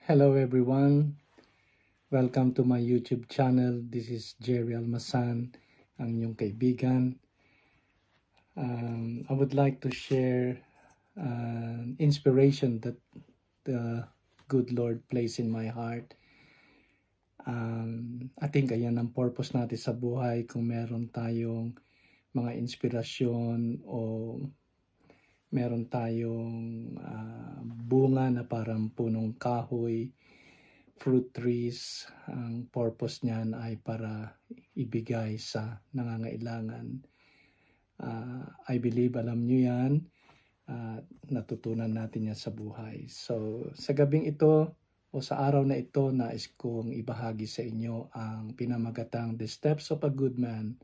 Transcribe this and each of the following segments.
Hello everyone, welcome to my YouTube channel. This is Jerry Almasan, ang inyong kaibigan. I would like to share inspiration that the good Lord placed in my heart. I think ayan ang purpose natin sa buhay, kung meron tayong mga inspirasyon o meron tayong bunga na parang punong kahoy, fruit trees. Ang purpose niyan ay para ibigay sa nangangailangan. I believe alam nyo yan. Natutunan natin yan sa buhay. So sa gabing ito o sa araw na ito, nais kong ibahagi sa inyo ang pinamagatang The Steps of a Good Man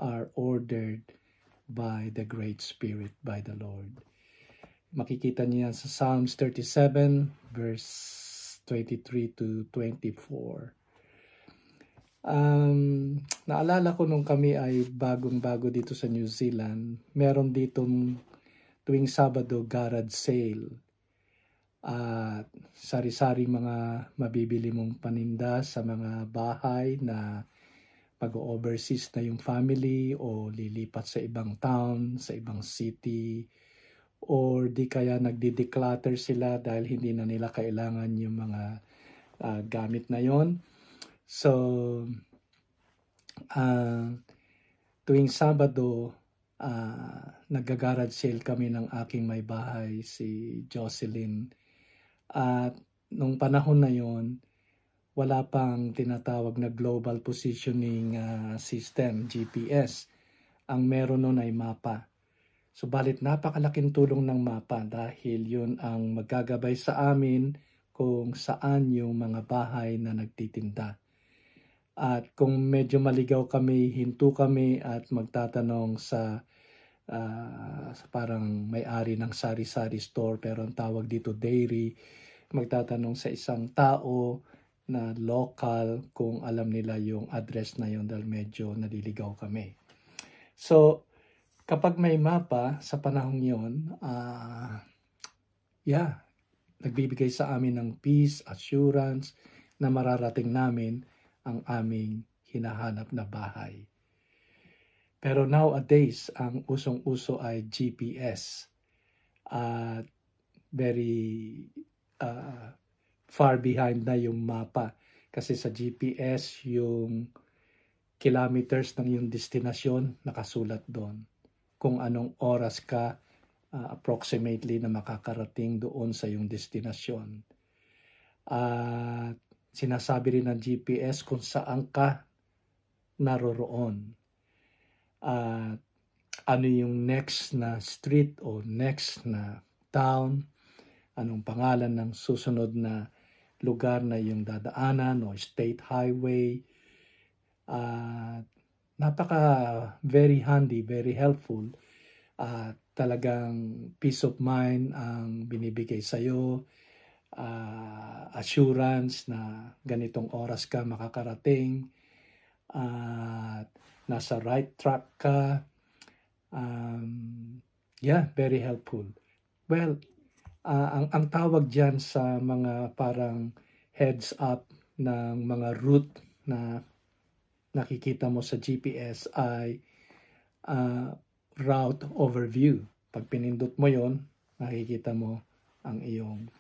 are ordered by the Great Spirit, by the Lord. Makikita niyo yan sa Psalms 37 verse 23 to 24. Naalala ko nung kami ay bagong-bago dito sa New Zealand, meron ditong tuwing Sabado garage sale. At sari-sari mga mabibili mong paninda sa mga bahay na mag-overseas na yung family o lilipat sa ibang town, sa ibang city, or di kaya nagdi-declutter sila dahil hindi na nila kailangan yung mga gamit na yon. So tuwing Sabado nag-garage sale kami ng aking may bahay, si Jocelyn. At nung panahon na yon, wala pang tinatawag na Global Positioning System, GPS. Ang meron nun ay mapa. Subalit napakalaking tulong ng mapa dahil yun ang magagabay sa amin kung saan yung mga bahay na nagtitinda. At kung medyo maligaw kami, hinto kami at magtatanong sa parang may-ari ng sari-sari store, pero ang tawag dito dairy, magtatanong sa isang tao na local kung alam nila yung address na yun dahil medyo naliligaw kami. So kapag may mapa sa panahong yun, nagbibigay sa amin ng peace, assurance na mararating namin ang aming hinahanap na bahay. Pero nowadays, ang usong-uso ay GPS. Very far behind na yung mapa. Kasi sa GPS, yung kilometers ng yung destinasyon nakasulat doon. Kung anong oras ka approximately na makakarating doon sa yung destinasyon. Sinasabi rin ng GPS kung saan ka naroroon. Ano yung next na street o next na town, anong pangalan ng susunod na lugar na yung dadaanan o state highway. Napaka very handy, very helpful. Talagang peace of mind ang binibigay sa'yo. Assurance na ganitong oras ka makakarating. Nasa right track ka. Very helpful. Well, ang tawag dyan sa mga parang heads up ng mga route na nakikita mo sa GPS ay route overview. Pag pinindot mo yon, nakikita mo ang iyong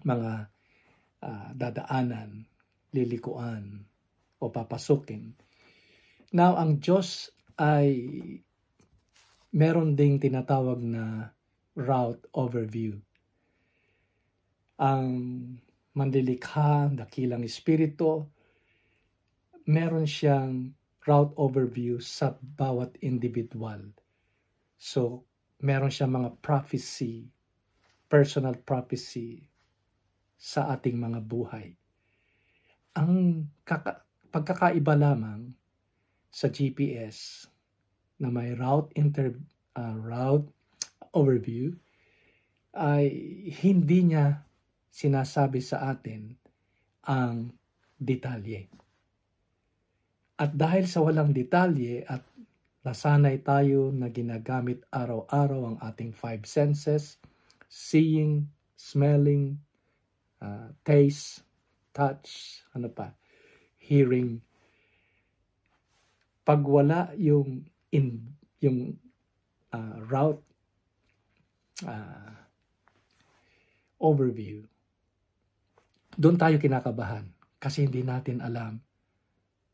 mga dadaanan, lilikuan o papasukin. Now, ang Diyos ay meron ding tinatawag na route overview. Ang manlilikha, dakilang espiritu, meron siyang route overview sa bawat individual. So, meron siyang mga prophecy, personal prophecy sa ating mga buhay. Ang pagkakaiba lamang sa GPS na may route overview ay hindi niya sinasabi sa atin ang detalye. At dahil sa walang detalye at nasanay tayo na ginagamit araw-araw ang ating 5 senses, seeing, smelling, taste, touch, ano pa, hearing. Pag wala yung route overview, doon tayo kinakabahan kasi hindi natin alam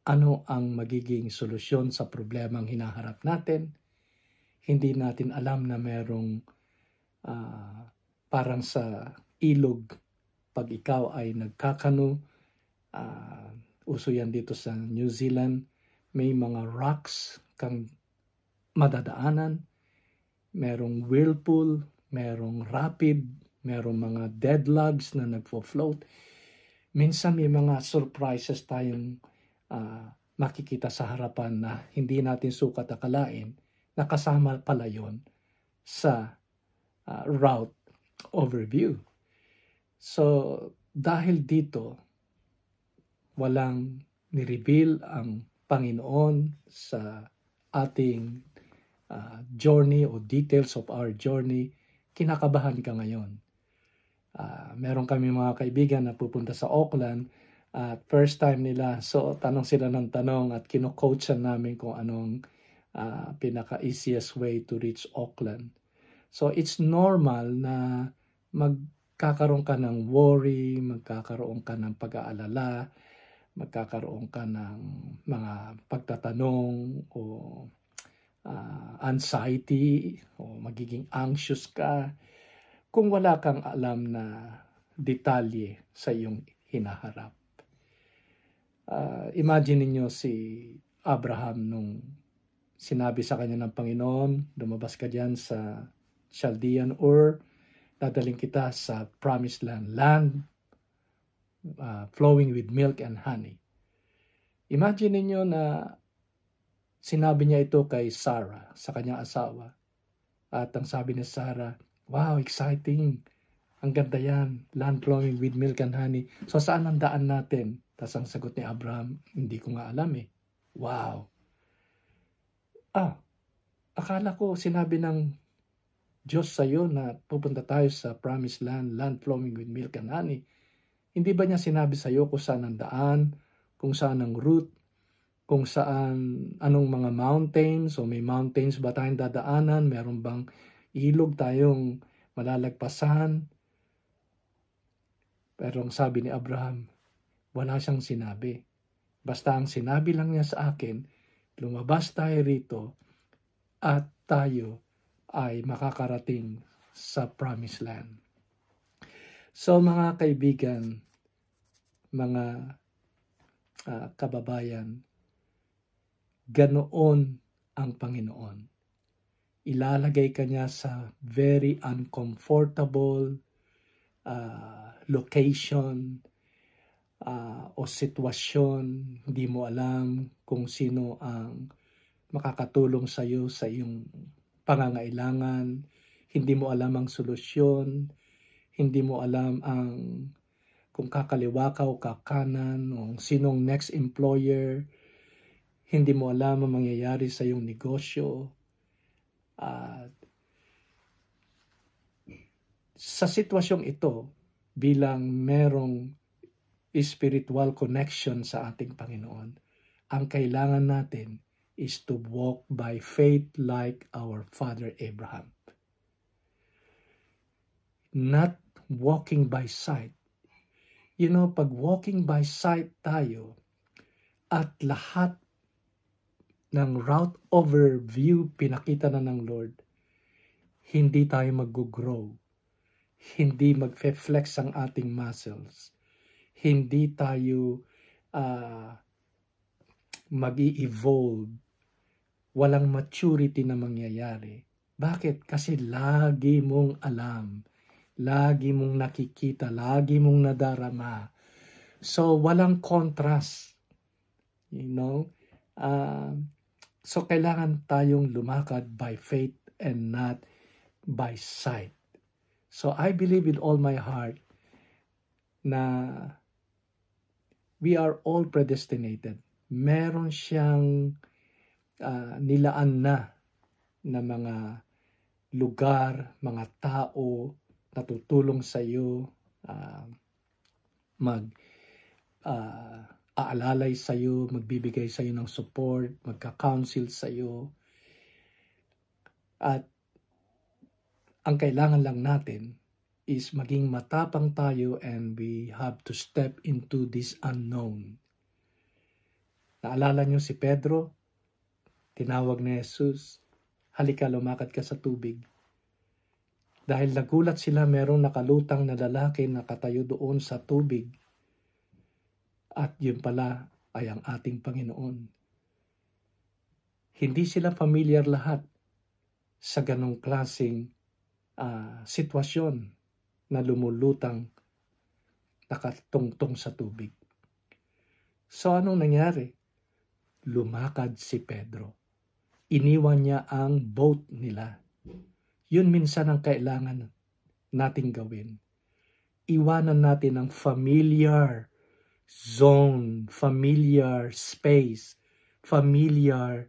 ano ang magiging solusyon sa problemang hinaharap natin. Hindi natin alam na merong parang sa ilog, pag ikaw ay nagkakano, uso yan dito sa New Zealand, may mga rocks kang madadaanan, merong whirlpool, merong rapid, merong mga deadlogs na nagfo-float. Minsan may mga surprises tayong makikita sa harapan na hindi natin sukat akalain na kasama pala yon sa route overview. So, dahil dito, walang ni-reveal ang Panginoon sa ating journey o details of our journey, kinakabahan ka ngayon. Meron kami mga kaibigan na pupunta sa Auckland at first time nila, so tanong sila ng tanong at kino-coachan namin kung anong pinaka-easiest way to reach Auckland. So it's normal na magkakaroon ka ng worry, magkakaroon ka ng pag-aalala, magkakaroon ka ng mga pagtatanong o anxiety o magiging anxious ka kung wala kang alam na detalye sa iyong hinaharap. Imagine niyo si Abraham nung sinabi sa kanya ng Panginoon, lumabas ka diyan sa Chaldean Ur, dadaling kita sa promised land flowing with milk and honey. Imagine niyo na sinabi niya ito kay Sarah, sa kanyang asawa. At ang sabi ni Sarah, wow, exciting. Ang ganda yan. Land flowing with milk and honey. So saan ang daan natin? Tapos ang sagot ni Abraham, hindi ko nga alam eh. Wow. Akala ko sinabi ng Diyos sa'yo na pupunta tayo sa promised land flowing with milk and honey. Hindi ba niya sinabi sa'yo kung saan ang daan, kung saan ang route, kung saan, anong mga mountains, o may mountains ba tayong dadaanan, meron bang ilog tayong malalagpasan? Pero ang sabi ni Abraham, wala siyang sinabi. Basta ang sinabi lang niya sa akin, lumabas tayo rito at tayo ay makakarating sa promised land. So mga kaibigan, mga kababayan, ganoon ang Panginoon. Ilalagay ka niya sa very uncomfortable location o sitwasyon. Hindi mo alam kung sino ang makakatulong sa iyo sa iyong pangangailangan. Hindi mo alam ang solusyon. Hindi mo alam ang kung kakaliwa ka o kakanan o sinong next employer. Hindi mo alam ang mangyayari sa iyong negosyo. Sa sitwasyong ito, bilang merong spiritual connection sa ating Panginoon, ang kailangan natin is to walk by faith like our father Abraham. Not walking by sight. You know, pag walking by sight tayo at lahat ng route overview pinakita na ng Lord, hindi tayo mag-grow. Hindi mag-flex ang ating muscles. Hindi tayo mag-i-evolve. Walang maturity na mangyayari. Bakit? Kasi lagi mong alam. Lagi mong nakikita. Lagi mong nadarama. So, walang contrast. You know? So, kailangan tayong lumakad by faith and not by sight. So, I believe with all my heart na we are all predestinated. Meron siyang nilaan na mga lugar, mga tao na tutulong sa iyo aalalay sa'yo, magbibigay sa'yo ng support, magka-counsel sa'yo. At ang kailangan lang natin is maging matapang tayo, and we have to step into this unknown. Naalala niyo si Pedro? Tinawag ni Jesus, halika, lumakad ka sa tubig. Dahil nagulat sila, merong nakalutang na lalaki nakatayo doon sa tubig. At yun pala ay ang ating Panginoon. Hindi sila familiar lahat sa ganong klaseng sitwasyon na lumulutang nakatungtong sa tubig. So anong nangyari? Lumakad si Pedro. Iniwan niya ang boat nila. Yun minsan ang kailangan nating gawin. Iwanan natin ang familiar zone, familiar space, familiar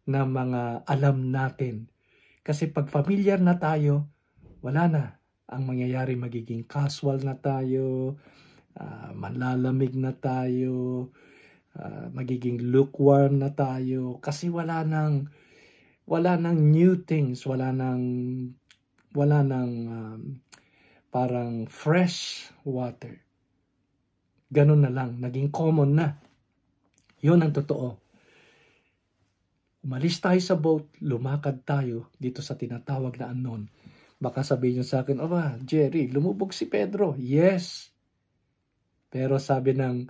na mga alam natin. Kasi pag familiar na tayo, wala na. Ang mangyayari, magiging casual na tayo, manlalamig na tayo, magiging lukewarm na tayo. Kasi wala nang new things, wala nang parang fresh water. Ganun na lang, naging common na. Yun ang totoo. Umalis tayo sa boat, lumakad tayo dito sa tinatawag na unknown. Baka sabihin niyo sa akin, Jerry, lumubog si Pedro. Yes. Pero sabi ng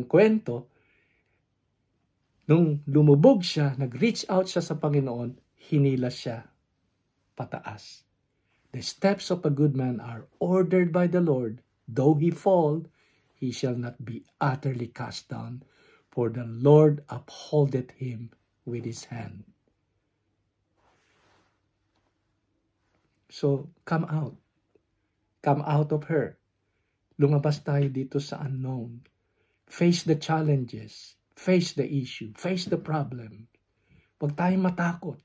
kwento, nung lumubog siya, nag-reach out siya sa Panginoon, hinila siya pataas. The steps of a good man are ordered by the Lord. Though he fall, he shall not be utterly cast down, for the Lord upholdeth him with his hand. So, come out. Come out of her. Lumabas tayo dito sa unknown. Face the challenges. Face the issue. Face the problem. Huwag tayong matakot.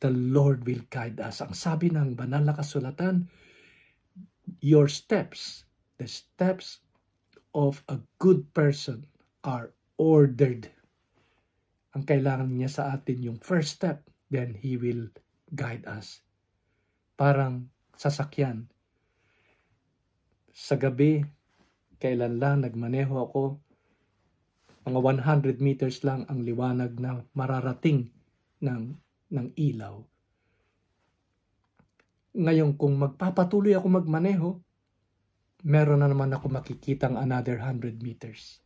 The Lord will guide us. Ang sabi ng banal na kasulatan, your steps, the steps of a good person are ordered. Ang kailangan niya sa atin yung first step, then He will guide us. Parang sasakyan. Sa gabi, kailan lang nagmaneho ako, mga 100 meters lang ang liwanag na mararating ng ilaw. Ngayon, kung magpapatuloy ako magmaneho, meron na naman ako makikitang another 100 meters.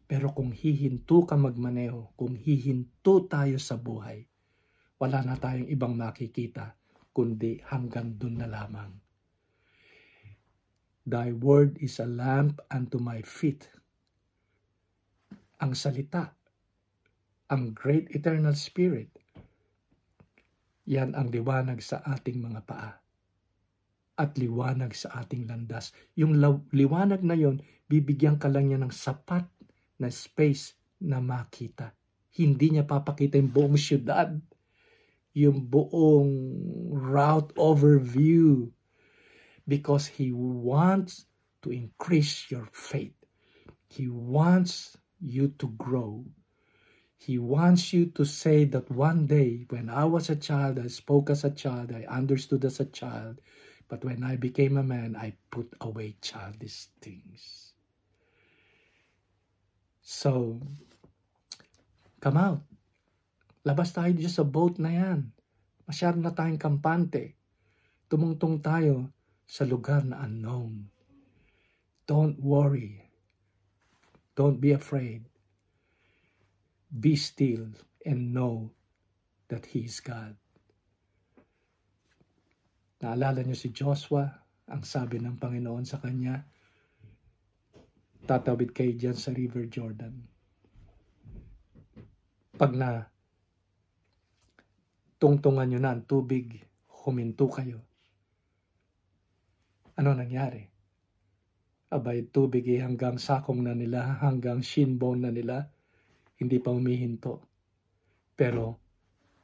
Pero kung hihinto ka magmaneho, kung hihinto tayo sa buhay, wala na tayong ibang makikita, kundi hanggang dun na lamang. Thy word is a lamp unto my feet. Ang salita, ang great eternal spirit, yan ang liwanag sa ating mga paa at liwanag sa ating landas. Yung liwanag na yon, bibigyan ka lang niya ng sapat na space na makita. Hindi niya papakita yung buong syudad, yung buong route overview, because He wants to increase your faith. He wants you to grow. He wants you to say that one day, when I was a child, I spoke as a child, I understood as a child, but when I became a man, I put away childish things. So, come out. Labas tayo dito sa boat na yan. Masyado na tayong kampante. Tumungtong tayo sa lugar na unknown. Don't worry. Don't be afraid. Be still and know that He is God. Naalala niyo si Joshua, ang sabi ng Panginoon sa kanya, tatawid kayo dyan sa River Jordan. Pag na tungtungan nyo na ang tubig, huminto kayo. Ano nangyari? Abay, tubig hanggang sakong na nila, hanggang shin bone na nila, hindi pa humihinto. Pero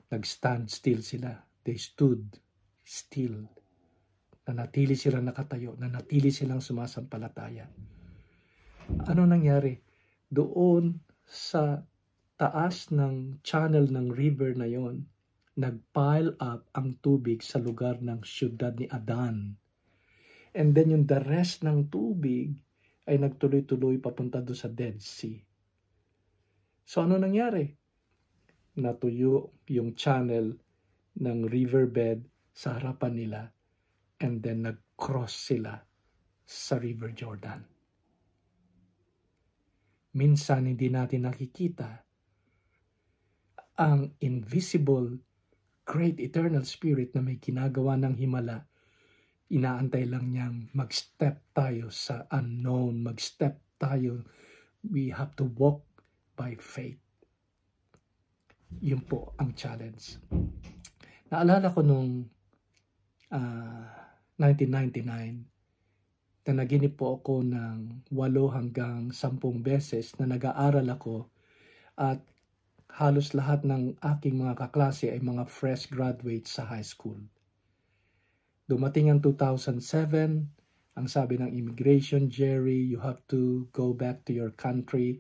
nag-stand still sila. They stood still. nanatili silang nakatayo, nanatili silang sumasampalataya. Ano nangyari? Doon sa taas ng channel ng river na yon, nag-pile up ang tubig sa lugar ng siyudad ni Adan. And then yung the rest ng tubig ay nagtuloy-tuloy papunta doon sa Dead Sea. So ano nangyari? Natuyo yung channel ng riverbed sa harapan nila, and then nag-cross sila sa River Jordan. Minsan hindi natin nakikita ang invisible, great eternal spirit na may ginagawa ng himala. Inaantay lang niyang mag-step tayo sa unknown, mag-step tayo. We have to walk by faith. Yun po ang challenge. Naalala ko nung 1999 na naginip po ako ng 8 hanggang 10 beses na nag-aaral ako, at halos lahat ng aking mga kaklase ay mga fresh graduates sa high school. Dumating ang 2007, ang sabi ng immigration, Jerry, you have to go back to your country.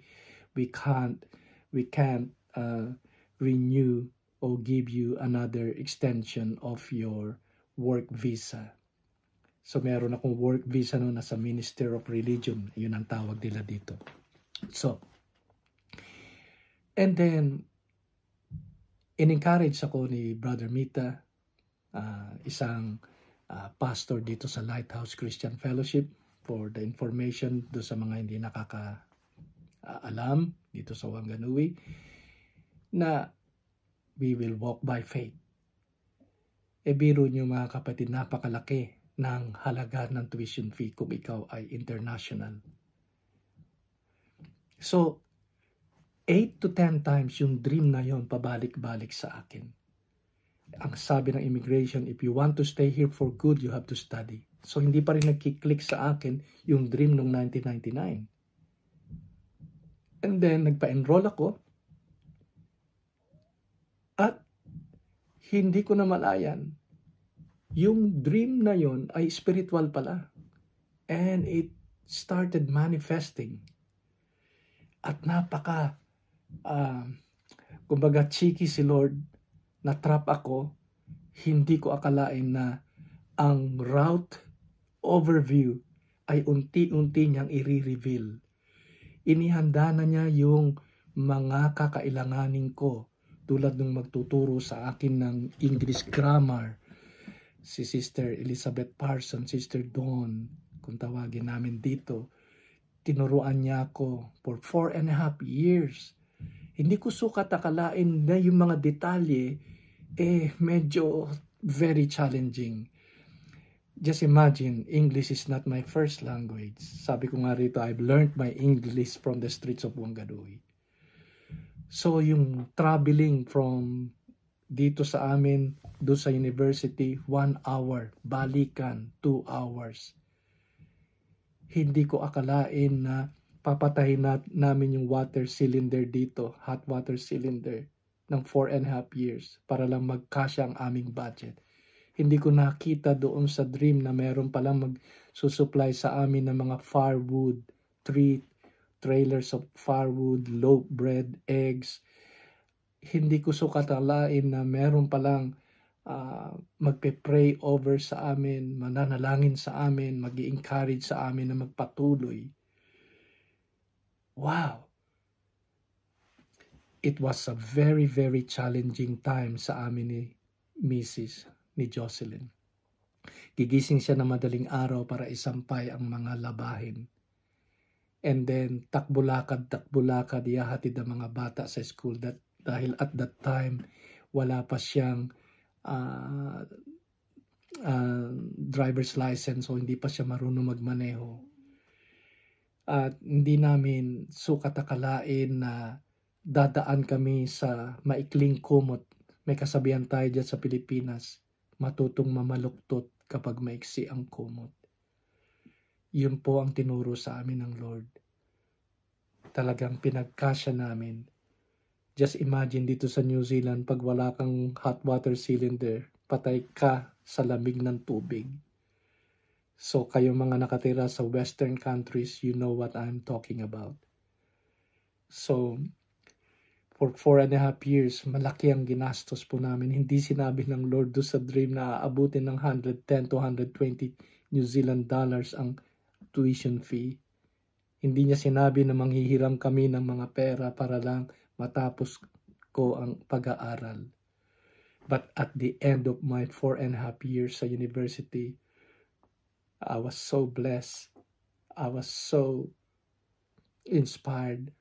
We can't renew or give you another extension of your work visa. So meron akong work visa noon, nasa Minister of Religion, yun ang tawag nila dito. So, and then, in-encourage ako ni Brother Mita, isang pastor dito sa Lighthouse Christian Fellowship, for the information do sa mga hindi nakakaalam dito sa Wanganui, na we will walk by faith. Biro nyo mga kapatid, napakalaki ng halaga ng tuition fee kung ikaw ay international. So, 8 to 10 times yung dream na yon pabalik-balik sa akin. Ang sabi ng immigration, if you want to stay here for good, you have to study. So, hindi pa rin nagkiklik sa akin yung dream noong 1999. And then, nagpa-enroll ako. At hindi ko na malayan, yung dream na yon ay spiritual pala. And it started manifesting. At kumbaga cheeky si Lord, na-trap ako. Hindi ko akalain na ang route overview ay unti-unti niyang i-reveal. Inihanda na niya yung mga kakailanganin ko, tulad nung magtuturo sa akin ng English grammar, si Sister Elizabeth Parson, Sister Dawn, kung tawagin namin dito. Tinuruan niya ako for 4.5 years. Hindi ko sukat akalain na yung mga detalye, medyo very challenging. Just imagine, English is not my first language. Sabi ko nga rito, I've learned my English from the streets of Wanganui. So yung traveling from dito sa amin, doon sa university, 1 hour, balikan, 2 hours. Hindi ko akalain na papatayin namin yung water cylinder dito, hot water cylinder, ng 4.5 years para lang magkasya ang aming budget. Hindi ko nakita doon sa dream na meron palang magsusupply sa amin ng mga firewood, 3 trailers of firewood, loaf bread, eggs. Hindi ko sukatalain na meron palang magpe-pray over sa amin, mananalangin sa amin, mag-i-encourage sa amin na magpatuloy. Wow! It was a very, very challenging time sa amin ni ni Jocelyn. Gigising siya na madaling araw para isampay ang mga labahin. And then, takbulakad, ihahatid ang mga bata sa school. Dahil at that time, wala pa siyang driver's license, o hindi pa siya marunong magmaneho. At hindi namin sukat akalain na dadaan kami sa maikling kumot. May kasabihan tayo dyan sa Pilipinas, matutong mamaluktot kapag maiksi ang kumot. Yun po ang tinuro sa amin ng Lord. Talagang pinagkasya namin. Just imagine dito sa New Zealand, pag wala kang hot water cylinder, patay ka sa lamig ng tubig. So kayo mga nakatira sa Western countries, you know what I'm talking about. So, for 4.5 years, malaki ang ginastos po namin. Hindi sinabi ng Lord do sa dream na aabutin ng 110 to 120 New Zealand dollars ang tuition fee. Hindi niya sinabi na manghihiram kami ng mga pera para lang matapos ko ang pag-aaral. But at the end of my 4.5 years sa university, I was so blessed. I was so inspired.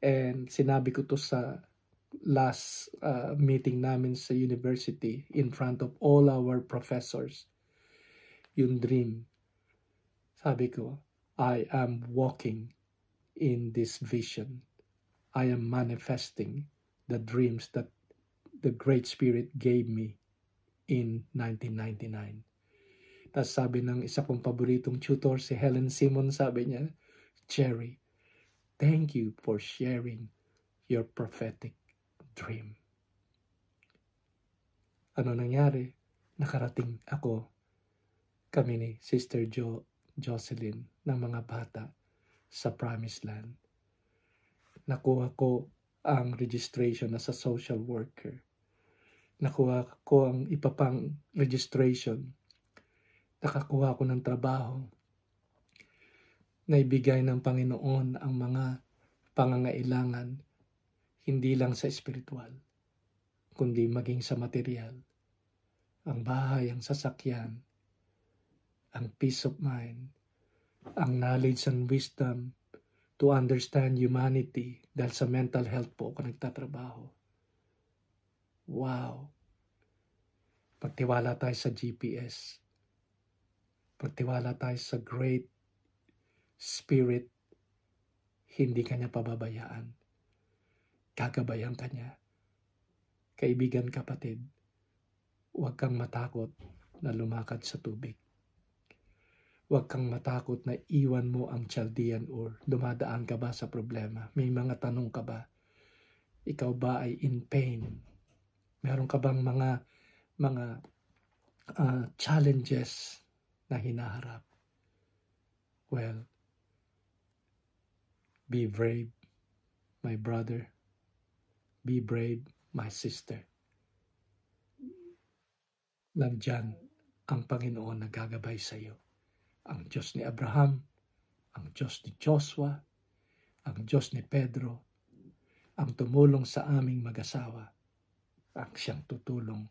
And sinabi ko to sa last meeting namin sa university in front of all our professors. Yung dream. Sabi ko, I am walking in this vision. I am manifesting the dreams that the Great Spirit gave me in 1999. Tapos sabi ng isa kong paboritong tutor, si Helen Simon, sabi niya, Jerry, thank you for sharing your prophetic dream. Ano nangyari? Nakarating kami ni Sister Jocelyn ng mga bata sa Promised Land. Nakuha ko ang registration as a social worker. Nakuha ko ang iba pang registration. Nakakuha ko ng trabaho. Naibigay ng Panginoon ang mga pangangailangan, hindi lang sa espiritual, kundi maging sa material. Ang bahay, ang sasakyan, ang peace of mind, ang knowledge and wisdom to understand humanity, dahil sa mental health po ako nagtatrabaho. Wow! Pagtiwala tayo sa GPS. Pagtiwala tayo sa Great Spirit, hindi kanya pababayaan. Gagabayan kanya. Kaibigan, kapatid, huwag kang matakot na lumakad sa tubig. Huwag kang matakot na iwan mo ang Chaldean Ur. Dumadaan ka ba sa problema? May mga tanong ka ba? Ikaw ba ay in pain? Meron ka bang mga challenges na hinaharap? Well, be brave, my brother. Be brave, my sister. Nandyan ang Panginoon na gagabay sa iyo. Ang Diyos ni Abraham, ang Diyos ni Joshua, ang Diyos ni Pedro, ang tumulong sa aming mag-asawa, ang siyang tutulong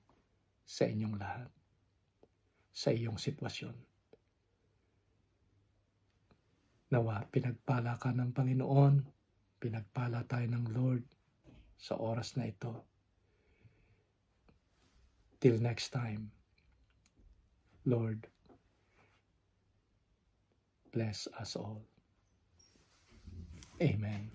sa inyong lahat, sa iyong sitwasyon. Nawa, pinagpala ka ng Panginoon, pinagpala tayo ng Lord sa oras na ito. Till next time, Lord, bless us all. Amen.